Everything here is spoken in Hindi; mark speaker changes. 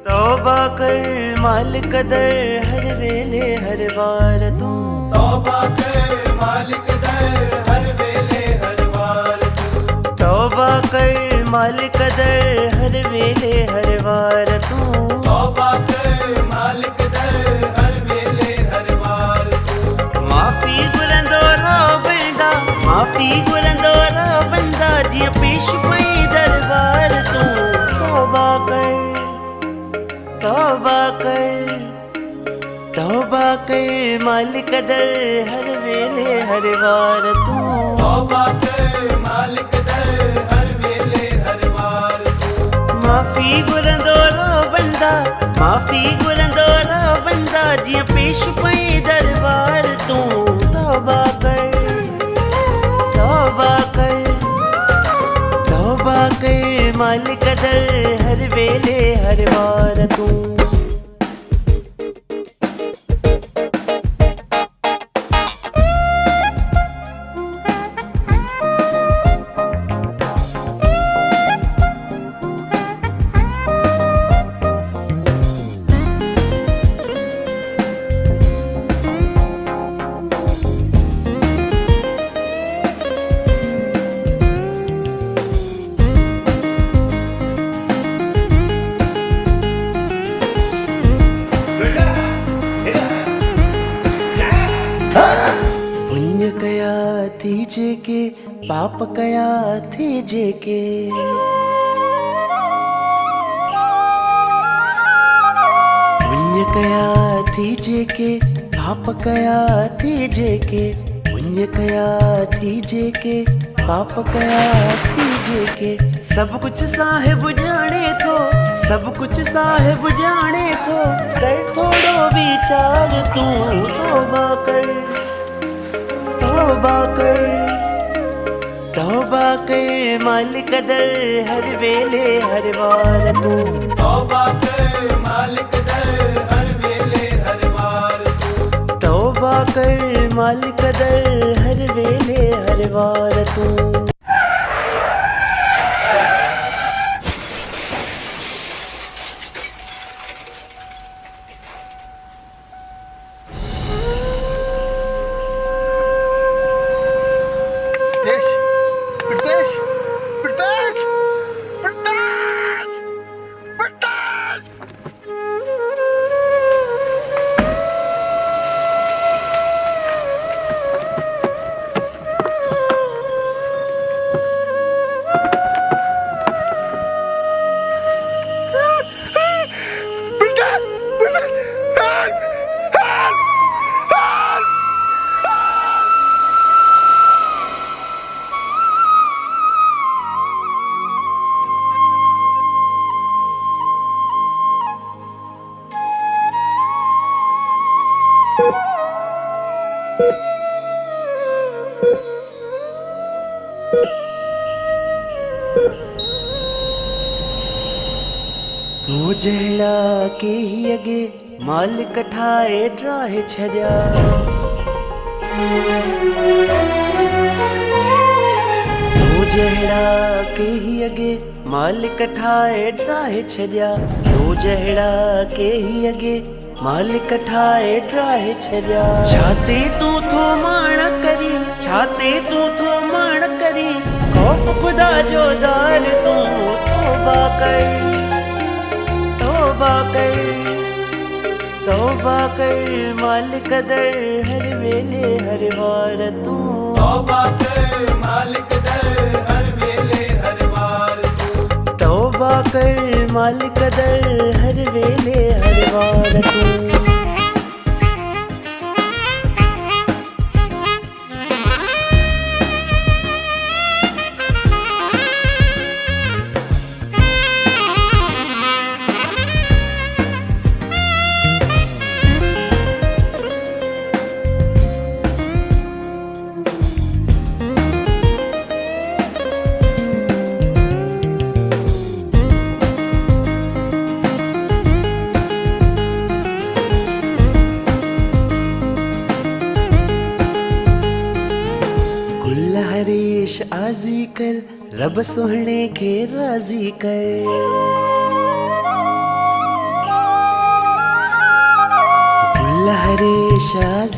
Speaker 1: तौबा कर मालिक दर हर वेले हर वार तू।
Speaker 2: तौबा कर मालिक दर हर वेले हर वार तू।
Speaker 1: तौबा कर मालिक दर हर वेले हर वार तू।
Speaker 2: तौबा कर मालिक दर हर वेले हर वार तू।
Speaker 1: माफी गुरंदोरा बंदा, माफी गुरंदोरा बंदा जिया पेश पई दरबार तू। तौबा कर तौबा कर तौबा कर मालिक दर हर वेले हर वार तू।
Speaker 2: तौबा कर मालिक दर हर वेले हर वार तू।
Speaker 1: माफी गुरंदोरा बंदा, माफी गुरंदोरा बंदा जिया पेश पई दरबार तू। तौबा कर तौबा कर तौबा कर मालिक दर हर वेले हर वार तू। पुण्य कया थी जेके, पाप कया थी जेके। पुण्य कया थी जेके, पाप कया थी जेके। पुण्य कया थी जेके, पाप कया थी जेके। सब कुछ साहिब जाने थो, सब कुछ साहिब जाने थो। कर थोड़ो विचार तू। तौबा कर तौबा कर तौबा कर मालिक दर हर वेले हर वार तू।
Speaker 2: तौबा कर मालिक दर हर वेले हर वार तू।
Speaker 1: तौबा कर मालिक दर हर वेले हर वार तू। तू जहला के ही अगे मालिक ठाए ड्राहे छड्या। तू जहला के ही अगे मालिक ठाए ड्राहे छड्या। तू जहला के ही अगे मालिक ठाए ड्राहे छड्या। छाते तू थो माण करी, छाते तू थो माण करी। खौफ खुदा जो दार तू। तौबा कर तौबा कर तौबा कर मालिक दर हर वेले हर वार तू।
Speaker 2: तौबा कर मालिक दर हर वेले हर वार तू।
Speaker 1: तौबा कर मालिक दर हर वेले हर वार तू। हरीश आजी कर, रब सोहने के राजी कर। लहरे शाज़ी